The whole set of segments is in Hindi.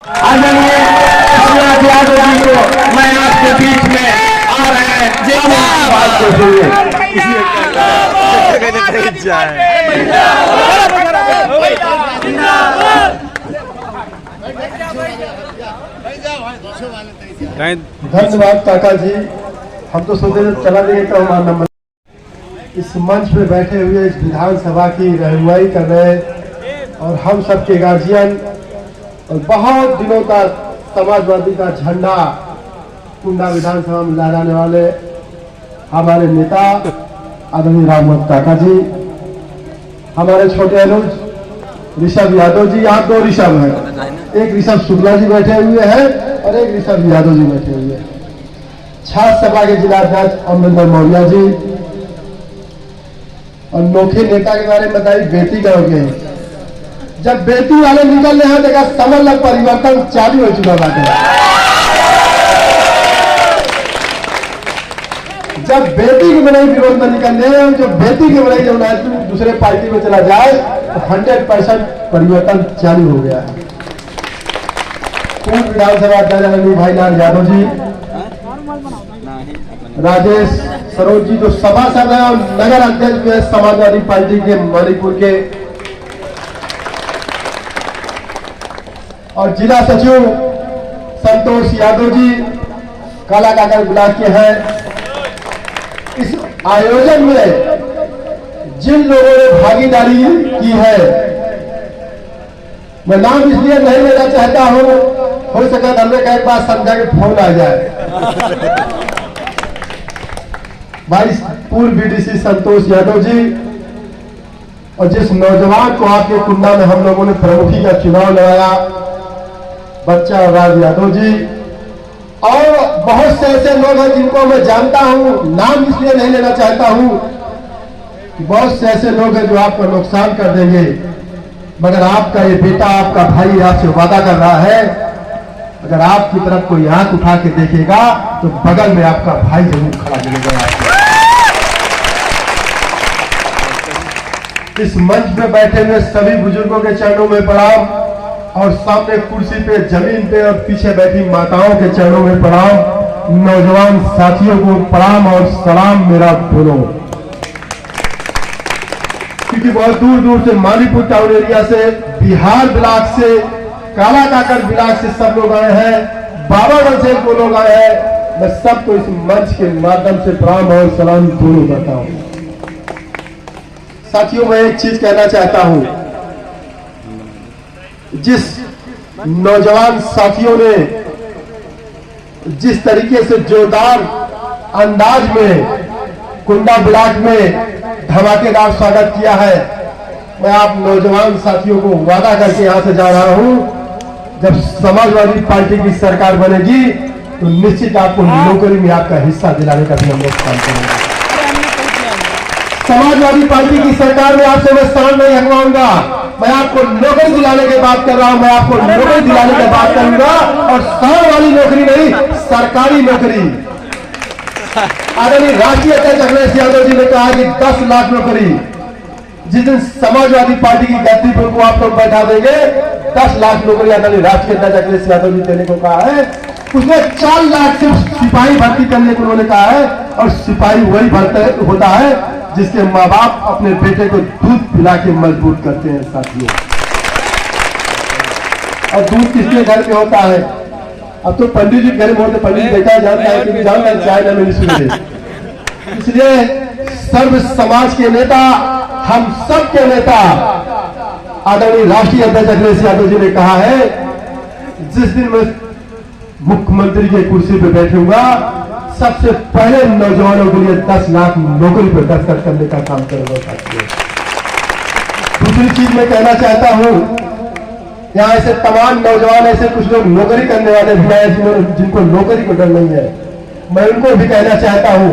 आदरणीय सम्राट यादव जी को मैं आपके बीच में आ रहे हैं। बात को सुनिए। धन्यवाद काका जी। हम तो सोचे चला देंगे तो हमारा नंबर। इस मंच पे बैठे हुए इस विधानसभा की रहनुमाई कर रहे और हम सबके गार्जियन और बहुत दिनों का समाजवादी का झंडा कुंडा विधानसभा में लहराने वाले हमारे नेता आदरणीय रामवत काका जी, हमारे छोटे अनुज ऋषभ यादव जी, यहाँ दो ऋषभ है, एक ऋषभ शुक्ला जी बैठे हुए हैं और एक ऋषभ यादव जी बैठे हुए हैं। छात्र सभा के जिला अध्यक्ष अमरिंदर मौर्य जी और नोखे नेता के बारे में बताइए बेटी गांव के। जब बेटी वाले निकल रहे हैं देखा समझ लग परिवर्तन चालू हो चुका बात है। जब बेटी की बनाई विरोध में निकल रहे हैं, जो बेटी की बनाई जब दूसरे पार्टी में चला जाए तो 100% परिवर्तन चालू हो गया है। पूर्व विधानसभा अध्यक्ष भाईलाल यादव जी, राजेश सरोज जी जो सभासद है और नगर अध्यक्ष भी है समाजवादी पार्टी के मणिपुर के, और जिला सचिव संतोष यादव जी काला काकर ब्लॉक के हैं। इस आयोजन में जिन लोगों ने भागीदारी की है, मैं नाम इसलिए नहीं लेना चाहता हूं, हो सका हमने का एक बात समझा के फोन आ जाए। भाई पूर्व बीडीसी संतोष यादव जी और जिस नौजवान को आपके कुंडा में हम लोगों ने प्रमुखी का चुनाव लड़ाया, बच्चा राज यादव जी, और बहुत से ऐसे लोग हैं जिनको मैं जानता हूं, नाम इसलिए नहीं लेना चाहता हूं कि बहुत से ऐसे लोग हैं जो आपका नुकसान कर देंगे, मगर आपका ये बेटा आपका भाई आपसे वादा कर रहा है, अगर आपकी तरफ कोई आंख उठा के देखेगा तो बगल में आपका भाई जरूर खड़ा मिलेगा। इस मंच पे बैठे हुए सभी बुजुर्गों के चरणों में प्रणाम और सामने कुर्सी पे जमीन पे और पीछे बैठी माताओं के चरणों में प्रणाम। नौजवान साथियों को प्रणाम और सलाम मेरा बोलो, क्योंकि बहुत दूर दूर से मालीपुर टाउन एरिया से, बिहार ब्लॉक से, काला काकर ब्लॉक से सब लोग आए हैं, बाबागंज से वो लोग आए हैं। मैं सबको इस मंच के माध्यम से प्रणाम और सलाम दोनों करता हूं। साथियों मैं एक चीज कहना चाहता हूं, जिस नौजवान साथियों ने जिस तरीके से जोरदार अंदाज में कुंडा ब्लॉक में धमाकेदार स्वागत किया है, मैं आप नौजवान साथियों को वादा करके यहां से जा रहा हूं, जब समाजवादी पार्टी की सरकार बनेगी तो निश्चित आपको नौकरी में आपका हिस्सा दिलाने का भी हम लोग काम करेंगे। समाजवादी पार्टी की सरकार में आपसे मैं स्थान नहीं हटवाऊंगा, मैं आपको नौकरी दिलाने की बात कर रहा हूं, मैं आपको नौकरी दिलाने की बात करूंगा, और स्थान वाली नौकरी नहीं, सरकारी नौकरी। आदरणीय राष्ट्रीय अध्यक्ष अखिलेश यादव जी ने कहा कि 10 लाख नौकरी, जिस दिन समाजवादी पार्टी की गद्दी पर उनको आप लोग बैठा देंगे, 10 लाख नौकरी आदरणीय राष्ट्रीय अध्यक्ष अखिलेश यादव जी देने को कहा है। उसमें 4 लाख सिर्फ सिपाही भर्ती करने को उन्होंने कहा है, और सिपाही वही भर्ती होता है जिसके माँ बाप अपने बेटे को दूध पिला के मजबूत करते हैं साथियों। और दूध किसके घर में होता है? अब तो पंडित जी घर में होते, पंडित बेटा जानता है कि जानता है चाय न मिली सुने। इसलिए सर्व समाज के नेता, हम सब के नेता आदरणीय राष्ट्रीय अध्यक्ष अखिलेश यादव जी ने कहा है, जिस दिन मैं मुख्यमंत्री की कुर्सी पे बैठूंगा, सबसे पहले नौजवानों के लिए 10 लाख नौकरी पर दस्तखत करने का काम करूंगा। दूसरी चीज मैं कहना चाहता हूं, यहाँ ऐसे तमाम नौजवान, ऐसे कुछ लोग नौकरी करने वाले भी हैं जिनको नौकरी को डर नहीं है, मैं उनको भी कहना चाहता हूं।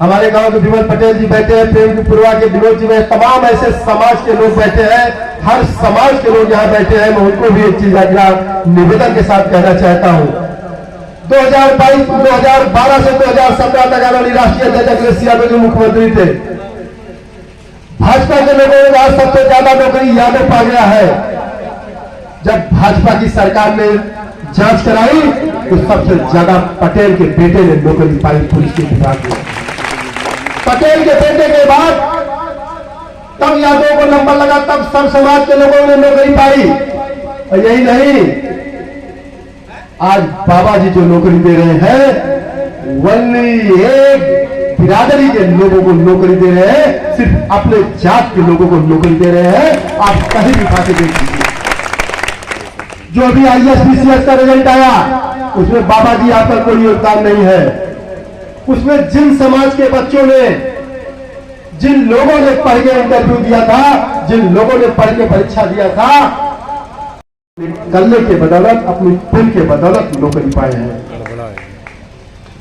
हमारे गांव के विमल पटेल जी बैठे हैं, प्रेमपुरवा के विनोद जी में, तमाम ऐसे समाज के लोग बैठे हैं, हर समाज के लोग यहाँ बैठे हैं। मैं उनको भी एक चीज अगला निवेदन के साथ कहना चाहता हूं। 2012 से 2017 तक आदरणीय राष्ट्रीय अध्यक्ष अखिलेश यादव जी मुख्यमंत्री थे। भाजपा के लोगों ने आज सबसे ज्यादा नौकरी यादव पा गया है। जब भाजपा की सरकार ने जांच कराई तो सबसे ज्यादा पटेल के बेटे ने नौकरी पाई पुलिस के विभाग में। पटेल के बेटे के बाद तब यादव को नंबर लगा, तब सब समाज के लोगों ने नौकरी पाई। और यही नहीं, आज बाबा जी जो नौकरी दे रहे हैं वही एक बिरादरी के लोगों को नौकरी दे रहे हैं, सिर्फ अपने जात के लोगों को नौकरी दे रहे हैं। आप कहीं भी उठा के देख लीजिए, जो अभी IAS PCS का रिजल्ट आया उसमें बाबा जी आपका कोई योगदान नहीं है। उसमें जिन समाज के बच्चों ने, जिन लोगों ने पढ़ के इंटरव्यू दिया था, जिन लोगों ने पढ़ के परीक्षा दिया था, कल्ले के बदौलत, अपनी पुल के बदौलत नौकरी पाए हैं।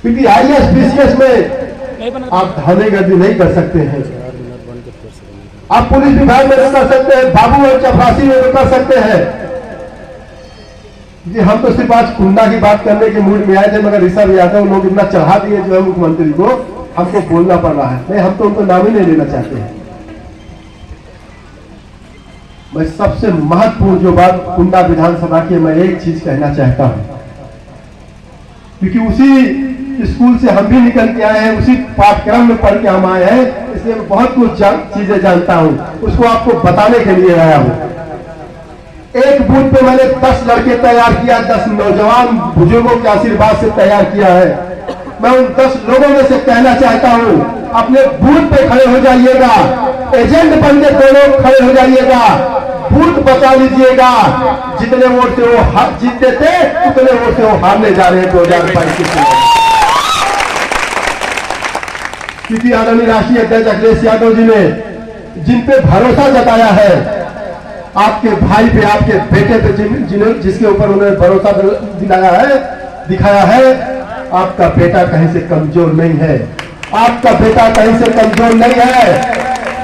क्योंकि IAS PCS में आप धाने गर्दी नहीं कर सकते हैं, आप पुलिस विभाग में कर सकते हैं, बाबू और चपरासी में कर सकते हैं। जी हम तो सिर्फ आज कुंडा की बात करने के मूड में आए थे, मगर ऋषभ यादव लोग इतना चढ़ा दिए जो है मुख्यमंत्री को, हमको बोलना पड़ रहा है। नहीं, हम तो उनको नाम ही नहीं लेना चाहते हैं। मैं सबसे महत्वपूर्ण जो बात कुंडा विधानसभा की, मैं एक चीज कहना चाहता हूं, क्योंकि उसी स्कूल से हम भी निकल के आए हैं, उसी पाठ्यक्रम में पढ़ के हम आए हैं, इसलिए मैं बहुत कुछ चीजें जानता हूं, उसको आपको बताने के लिए आया हूं। एक बूथ पे मैंने 10 लड़के तैयार किया, 10 नौजवान बुजुर्गों के आशीर्वाद से तैयार किया है। मैं उन 10 लोगों में से कहना चाहता हूं, अपने बूथ पे खड़े हो जाइएगा, एजेंट बन के 2 लोग खड़े हो जाइएगा, बूथ बचा लीजिएगा। जितने वोट से वो जीतते थे उतने वोट से वो हारने जा रहे हैं 2022 के चुनाव। क्योंकि आदरणीय राष्ट्रीय अध्यक्ष अखिलेश यादव जी ने जिन पे भरोसा जताया है, आपके भाई पे, आपके बेटे पे, जिसके ऊपर उन्होंने भरोसा दिलाया है, दिखाया है, आपका बेटा कहीं से कमजोर नहीं है, आपका बेटा कहीं से कमजोर नहीं है।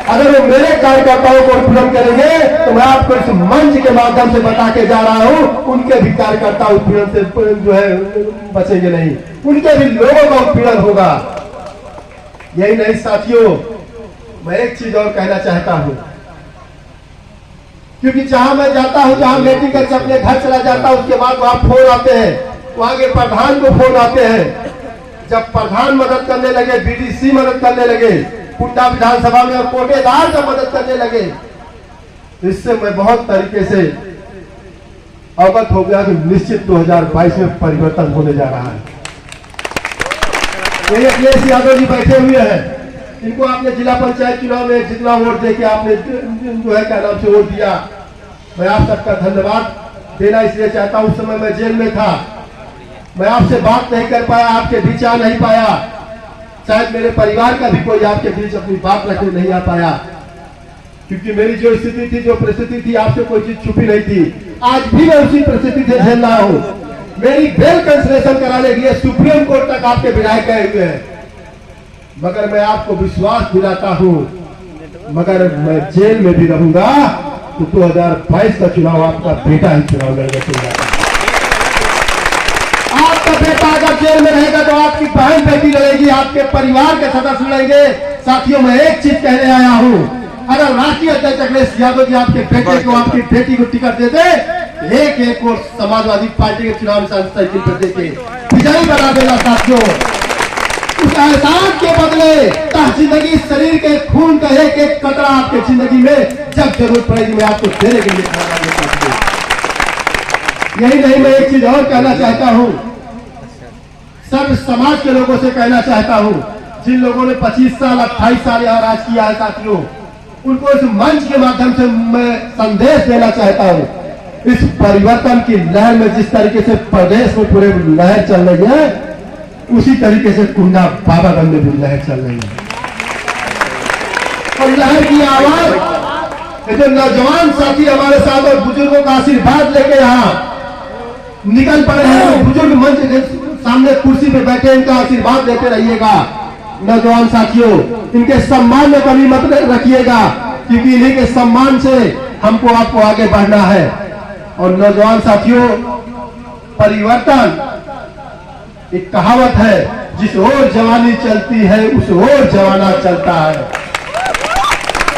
अगर वो मेरे कार्यकर्ताओं को उत्पीड़न करेंगे तो मैं आपको इस मंच के माध्यम से बता के जा रहा हूं, उनके भी कार्यकर्ता उत्पीड़न से जो है बचेंगे नहीं, उनके भी लोगों का उत्पीड़न होगा। यही नहीं साथियों, मैं एक चीज और कहना चाहता हूं, क्योंकि जहां मैं जाता हूं, जहां मीटिंग करके अपने घर चला जाता हूं, उसके बाद वहां फोन आते हैं, वहां के प्रधान को फोन आते हैं। जब प्रधान मदद करने लगे, BDC मदद करने लगे, कुंडा विधानसभा में कोटेदार जब मदद करने लगे, इससे मैं बहुत तरीके से अवगत हो गया कि निश्चित 2022 में परिवर्तन होने जा रहा है। ये अखिलेश यादव जी बैठे हुए हैं, इनको आपने जिला पंचायत चुनाव में जितना वोट देके आपने जो है क्या नाम से वोट दिया, मैं आप सबका धन्यवाद देना इसलिए चाहता हूं। उस समय मैं जेल में था, मैं आपसे बात नहीं कर पाया, आपके बीच आ नहीं पाया, शायद मेरे परिवार का भी कोई आपके बीच अपनी बात रखने नहीं आ पाया, क्योंकि मेरी जो स्थिति थी, जो परिस्थिति थी, आपसे कोई चीज छुपी नहीं थी। आज भी मैं उसी परिस्थिति से झेल रहा हूं। मेरी बेल कैंसिलेशन कराने के लिए सुप्रीम कोर्ट तक आपके विधायक गए हुए हैं, मगर मैं आपको विश्वास दिलाता हूं, मगर मैं जेल में भी रहूंगा तो 2022 का चुनाव आपका बेटा ही चुनाव लड़ने चलेगा। आपका बेटा अगर जेल में रहेगा तो आपकी बहन बेटी लड़ेगी, आपके परिवार के सदस्य लड़ेंगे। साथियों, मैं एक चीज कहने आया हूं, अगर राष्ट्रीय अध्यक्ष अखिलेश यादव जी आपके बेटे को, आपकी बेटी को टिकट देते, एक और समाजवादी पार्टी के चुनाव साइकिल पर देके विजयी बना देगा। साथियों, उस एहसान के बदले जिंदगी, शरीर के खून का एक एक कतरा आपके जिंदगी में जब जरूरत पड़ेगी मैं आपको देने के लिए खड़ा हूं। यही नहीं, मैं एक चीज और कहना चाहता हूं, सब समाज के लोगों से कहना चाहता हूं, जिन लोगों ने 25 साल 28 साल यहां राज किया है, साथियों, उनको इस मंच के माध्यम से मैं संदेश देना चाहता हूं। इस परिवर्तन की लहर में जिस तरीके से प्रदेश में पूरे लहर चल रही है, उसी तरीके से कुंडा बाबागंज में भी लहर चल रही है। और लहर की आवाज जो नौजवान साथी हमारे साथ और बुजुर्गों का आशीर्वाद लेके यहाँ निकल पड़े हैं, बुजुर्ग मंच के सामने कुर्सी पे बैठे, इनका आशीर्वाद देते रहिएगा। नौजवान साथियों, इनके सम्मान में कमी मत रखिएगा, क्योंकि इन्हीं के सम्मान से हमको आपको आगे बढ़ना है। और नौजवान साथियों, परिवर्तन एक कहावत है, जिस ओर जवानी चलती है उस ओर जमाना चलता है,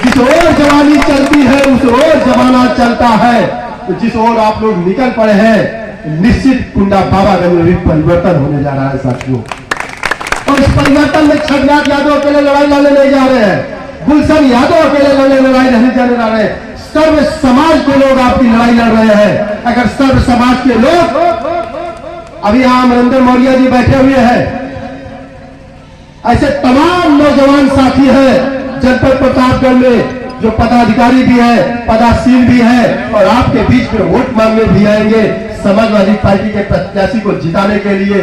जिस ओर जवानी चलती है उस ओर जमाना चलता है। तो जिस ओर आप लोग निकल पड़े हैं, निश्चित कुंडा बाबागंज में भी परिवर्तन होने जा रहा है साथियों। और इस परिवर्तन में छठनाथ यादव अकेले लड़ाई लड़ने नहीं जा रहे हैं, गुलशन यादव अकेले लड़ाई नहीं जाने जा रहे हैं, सर्व समाज के लोग आपकी लड़ाई लड़ रहे हैं। अगर सर्व समाज के लोग, अभी यहां अमरिंदर मौर्य जी बैठे हुए हैं, ऐसे तमाम नौजवान साथी हैं जनपद प्रतापगढ़ में जो पदाधिकारी भी है, पदासीन भी है, और आपके बीच में वोट मांगने भी आएंगे समाजवादी पार्टी के प्रत्याशी को जिताने के लिए।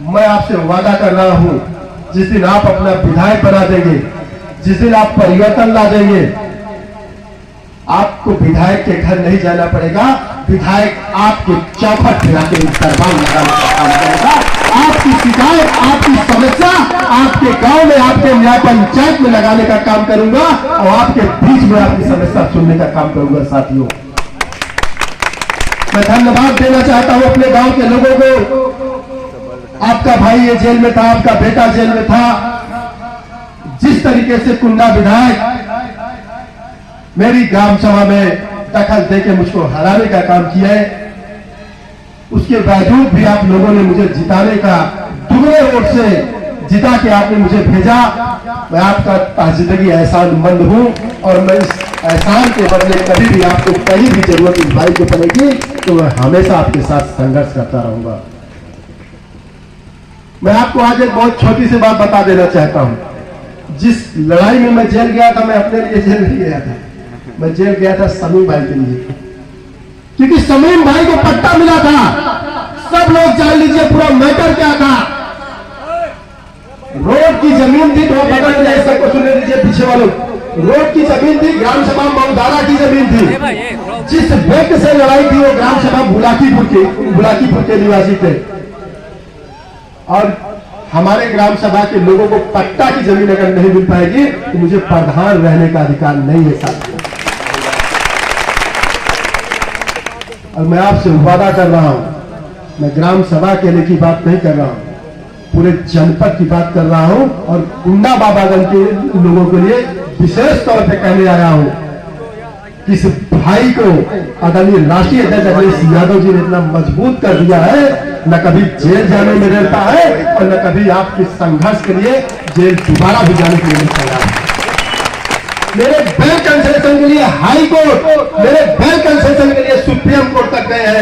मैं आपसे वादा कर रहा हूं, जिस दिन आप अपना विधायक बना देंगे, जिस दिन आप परिवर्तन ला देंगे, आपको विधायक के घर नहीं जाना पड़ेगा, विधायक आपके चौखट पे आके दरबार लगाने का काम करेगा। आपकी शिकायत, आपकी समस्या आपके गांव में, आपके न्याय पंचायत में लगाने का काम करूंगा, और आपके बीच में आपकी समस्या सुनने का काम करूंगा साथियों। मैं धन्यवाद देना चाहता हूं अपने गांव के लोगों को। आपका भाई ये जेल में था, आपका बेटा जेल में था, जिस तरीके से कुंडा विधायक मेरी ग्राम सभा में दखल देके मुझको हराने का काम किया है, उसके बावजूद भी आप लोगों ने मुझे जिताने का, दुगने वोट से जिता के आपने मुझे भेजा। मैं आपका ताजिंदगी एहसानमंद हूं, और मैं इस एहसान के बदले कभी भी आपको कहीं भी जरूरत इस भाई को पड़ेगी तो मैं हमेशा आपके साथ संघर्ष करता रहूंगा। मैं आपको आज एक बहुत छोटी सी बात बता देना चाहता हूं। जिस लड़ाई में मैं जेल गया था, मैं अपने लिए जेल नहीं गया था, मैं जेल गया था समीम भाई के लिए, क्योंकि समीम भाई को पट्टा मिला था। सब लोग जान लीजिए पूरा मैटर क्या था। रोड की जमीन थी, तो बगल में सबको सुन लीजिए पीछे वालों, रोड की जमीन थी, ग्राम सभा मऊदारा की जमीन थी। जिस व्यक्ति से लड़ाई थी वो ग्राम सभा बुलाकीपुर के निवासी थे, और हमारे ग्राम सभा के लोगों को पट्टा की जमीन अगर नहीं मिल पाएगी तो मुझे प्रधान रहने का अधिकार नहीं है साथियों। और मैं आपसे वादा कर रहा हूं, मैं ग्राम सभा के लिए की बात नहीं कर रहा हूं, पूरे जनपद की बात कर रहा हूं, और कुंडा बाबागंज के लोगों के लिए विशेष तौर पे कहने आया हूं कि इस भाई को आदरणीय राष्ट्रीय अध्यक्ष अखिलेश यादव जी ने इतना मजबूत कर दिया है, न कभी जेल जाने में डरता है, और न कभी आपके संघर्ष के लिए जेल दोबारा भी जाने के लिए तैयार है। मेरे बेल कंसेशन के लिए हाई कोर्ट, मेरे बेल कंसेशन के लिए सुप्रीम कोर्ट तक गए हैं।